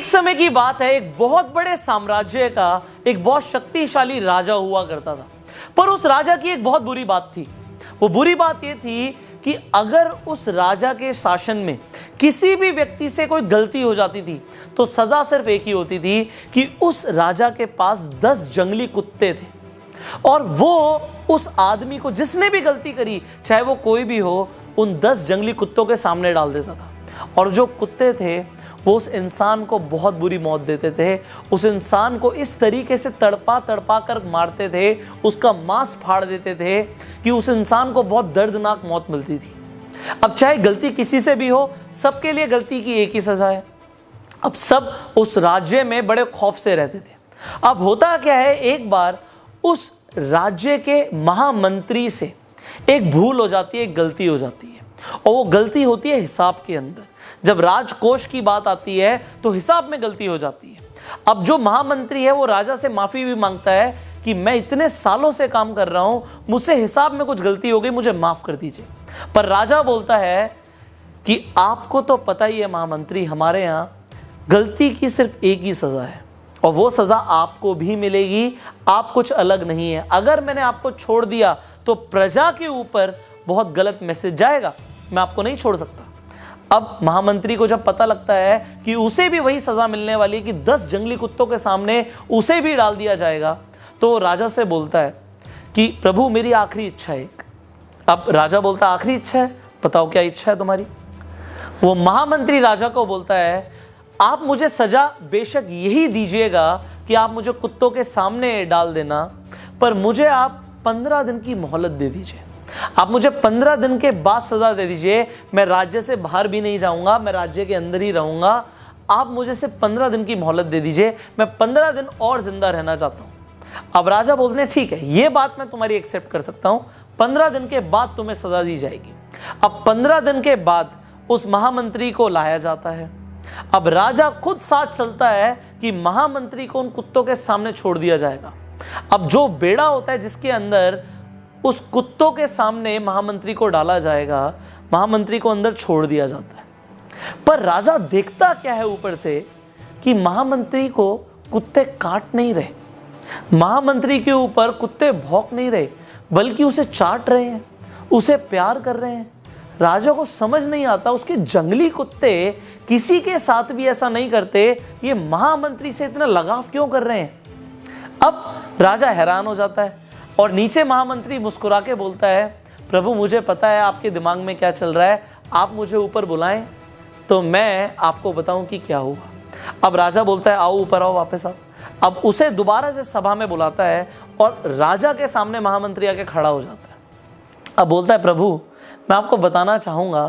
एक समय की बात है, एक बहुत बड़े साम्राज्य का एक बहुत शक्तिशाली राजा हुआ करता था। पर उस राजा की एक बहुत बुरी बात थी। वो बुरी बात ये थी कि अगर उस राजा के शासन में किसी भी व्यक्ति से कोई गलती हो जाती थी तो सजा सिर्फ एक ही होती थी कि उस राजा के पास 10 जंगली कुत्ते थे और वो उस आदमी को जिसने भी गलती करी, चाहे वो कोई भी हो, उन 10 जंगली कुत्तों के सामने डाल देता था। और जो कुत्ते थे वो उस इंसान को बहुत बुरी मौत देते थे। उस इंसान को इस तरीके से तड़पा तड़पा कर मारते थे, उसका मांस फाड़ देते थे कि उस इंसान को बहुत दर्दनाक मौत मिलती थी। अब चाहे गलती किसी से भी हो, सबके लिए गलती की एक ही सजा है। अब सब उस राज्य में बड़े खौफ से रहते थे। अब होता क्या है, एक बार उस राज्य के महामंत्री से एक भूल हो जाती है, एक गलती हो जाती है, और वो गलती होती है हिसाब के अंदर। जब राजकोष की बात आती है तो हिसाब में गलती हो जाती है। अब जो महामंत्री है वो राजा से माफी भी मांगता है कि मैं इतने सालों से काम कर रहा हूं, मुझसे हिसाब में कुछ गलती हो गई, मुझे माफ कर दीजिए। पर राजा बोलता है कि आपको तो पता ही है महामंत्री, हमारे यहां गलती की सिर्फ एक ही सजा है और वो सजा आपको भी मिलेगी, आप कुछ अलग नहीं है। अगर मैंने आपको छोड़ दिया तो प्रजा के ऊपर बहुत गलत मैसेज जाएगा, मैं आपको नहीं छोड़ सकता। अब महामंत्री को जब पता लगता है कि उसे भी वही सजा मिलने वाली है कि 10 जंगली कुत्तों के सामने उसे भी डाल दिया जाएगा, तो राजा से बोलता है कि प्रभु मेरी आखिरी इच्छा है एक। अब राजा बोलता है आखिरी इच्छा है, बताओ क्या इच्छा है तुम्हारी। वो महामंत्री राजा को बोलता है आप मुझे सजा बेशक यही दीजिएगा कि आप मुझे कुत्तों के सामने डाल देना, पर मुझे आप 15 दिन की मोहलत दे दीजिए। आप मुझे 15 दिन के बाद सजा दे दीजिए। मैं राज्य से बाहर भी नहीं जाऊंगा, मैं राज्य के अंदर ही रहूंगा। आप मुझे सिर्फ 15 दिन की मोहलत दे दीजिए, मैं 15 दिन और जिंदा रहना चाहता हूं। अब राजा बोलते हैं ठीक है, ये बात मैं तुम्हारी एक्सेप्ट कर सकता हूं, 15 दिन के बाद तुम्हें सजा दी जाएगी। अब 15 दिन के बाद उस महामंत्री को लाया जाता है। अब राजा खुद साथ चलता है कि महामंत्री को उन कुत्तों के सामने छोड़ दिया जाएगा। अब जो बेड़ा होता है जिसके अंदर उस कुत्तों के सामने महामंत्री को डाला जाएगा, महामंत्री को अंदर छोड़ दिया जाता है। पर राजा देखता क्या है ऊपर से कि महामंत्री को कुत्ते काट नहीं रहे, महामंत्री के ऊपर कुत्ते भौंक नहीं रहे, बल्कि उसे चाट रहे हैं, उसे प्यार कर रहे हैं। राजा को समझ नहीं आता उसके जंगली कुत्ते किसी के साथ भी ऐसा नहीं करते, ये महामंत्री से इतना लगाव क्यों कर रहे हैं। अब राजा हैरान हो जाता है और नीचे महामंत्री मुस्कुरा के बोलता है प्रभु मुझे पता है आपके दिमाग में क्या चल रहा है, आप मुझे ऊपर बुलाएं तो मैं आपको बताऊं कि क्या हुआ। अब राजा बोलता है आओ ऊपर आओ, वापस आओ। अब उसे दोबारा से सभा में बुलाता है और राजा के सामने महामंत्री आके खड़ा हो जाता है। अब बोलता है प्रभु मैं आपको बताना चाहूंगा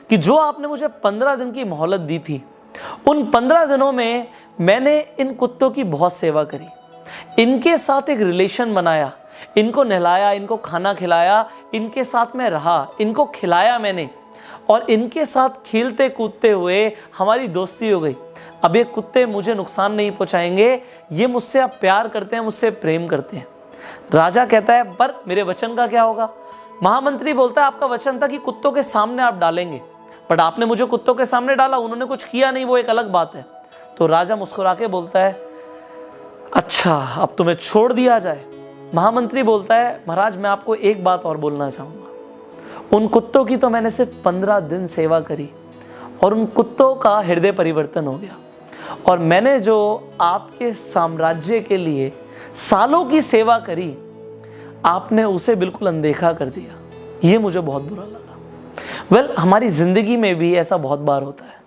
कि जो आपने मुझे 15 दिन की मोहलत दी थी, उन 15 दिनों में मैंने इन कुत्तों की बहुत सेवा करी, इनके साथ एक रिलेशन बनाया, इनको नहलाया, इनको खाना खिलाया, इनके साथ में रहा, इनको खिलाया मैंने और इनके साथ खेलते कूदते हुए हमारी दोस्ती हो गई। अब ये कुत्ते मुझे नुकसान नहीं पहुंचाएंगे, ये मुझसे अब प्यार करते हैं, मुझसे प्रेम करते हैं। राजा कहता है पर मेरे वचन का क्या होगा। महामंत्री बोलता है आपका वचन था कि कुत्तों के सामने आप डालेंगे, बट आपने मुझे कुत्तों के सामने डाला, उन्होंने कुछ किया नहीं, वो एक अलग बात है। तो राजा मुस्कुरा के बोलता है अच्छा अब तुम्हें छोड़ दिया जाए। महामंत्री बोलता है महाराज मैं आपको एक बात और बोलना चाहूंगा, उन कुत्तों की तो मैंने सिर्फ 15 दिन सेवा करी और उन कुत्तों का हृदय परिवर्तन हो गया, और मैंने जो आपके साम्राज्य के लिए सालों की सेवा करी आपने उसे बिल्कुल अनदेखा कर दिया, ये मुझे बहुत बुरा लगा। हमारी जिंदगी में भी ऐसा बहुत बार होता है,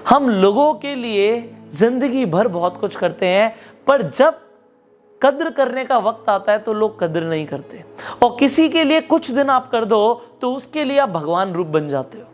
हम लोगों के लिए जिंदगी भर बहुत कुछ करते हैं, पर जब कद्र करने का वक्त आता है तो लोग कद्र नहीं करते, और किसी के लिए कुछ दिन आप कर दो तो उसके लिए आप भगवान रूप बन जाते हो।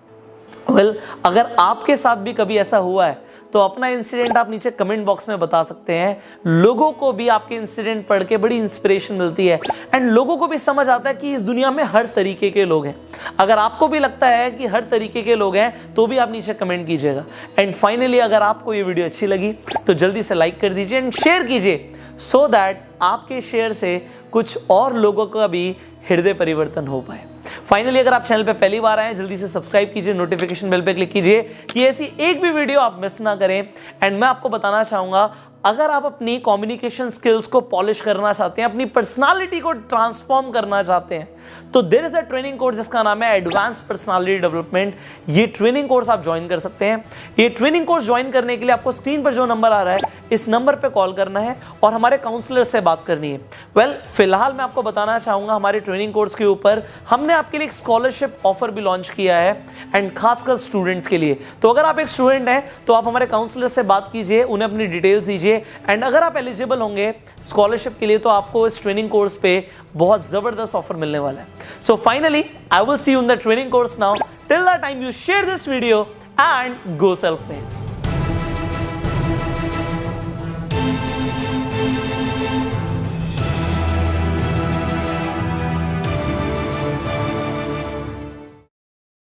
अगर आपके साथ भी कभी ऐसा हुआ है तो अपना इंसिडेंट आप नीचे कमेंट बॉक्स में बता सकते हैं। लोगों को भी आपके इंसिडेंट पढ़ के बड़ी इंस्पिरेशन मिलती है एंड लोगों को भी समझ आता है कि इस दुनिया में हर तरीके के लोग हैं। अगर आपको भी लगता है कि हर तरीके के लोग हैं तो भी आप नीचे कमेंट कीजिएगा। एंड फाइनली अगर आपको ये वीडियो अच्छी लगी तो जल्दी से लाइक कर दीजिए एंड शेयर कीजिए, सो दैट आपके शेयर से कुछ और लोगों का भी हृदय परिवर्तन हो पाए। फाइनली अगर आप चैनल पे पहली बार आए हैं, जल्दी से सब्सक्राइब कीजिए, नोटिफिकेशन बेल पे क्लिक कीजिए कि ऐसी एक भी वीडियो आप मिस ना करें। एंड मैं आपको बताना चाहूंगा, अगर आप अपनी कम्युनिकेशन स्किल्स को पॉलिश करना चाहते हैं, अपनी पर्सनालिटी को ट्रांसफॉर्म करना चाहते हैं, तो there is a training course जिसका नाम है एडवांस पर्सनालिटी डेवलपमेंट। ये ट्रेनिंग कोर्स आप ज्वाइन कर सकते हैं। ये ट्रेनिंग कोर्स ज्वाइन करने के लिए आपको स्क्रीन पर जो नंबर आ रहा है, इस नंबर पे कॉल करना है और हमारे काउंसलर से बात करनी है। वेल, फिलहाल मैं आपको बताना चाहूंगा, हमारे ट्रेनिंग कोर्स के ऊपर हमने आपके लिए एक स्कॉलरशिप ऑफर भी लॉन्च किया है, एंड खासकर स्टूडेंट्स के लिए। तो अगर आप एक स्टूडेंट हैं तो आप हमारे काउंसलर से बात कीजिए, उन्हें अपनी डिटेल्स दीजिए, एंड अगर आप एलिजिबल होंगे स्कॉलरशिप के लिए तो आपको इस ट्रेनिंग कोर्स पे बहुत जबरदस्त ऑफर मिलने वाला है। So finally I will see you in the training course now. Till the time, you share this video and go self made.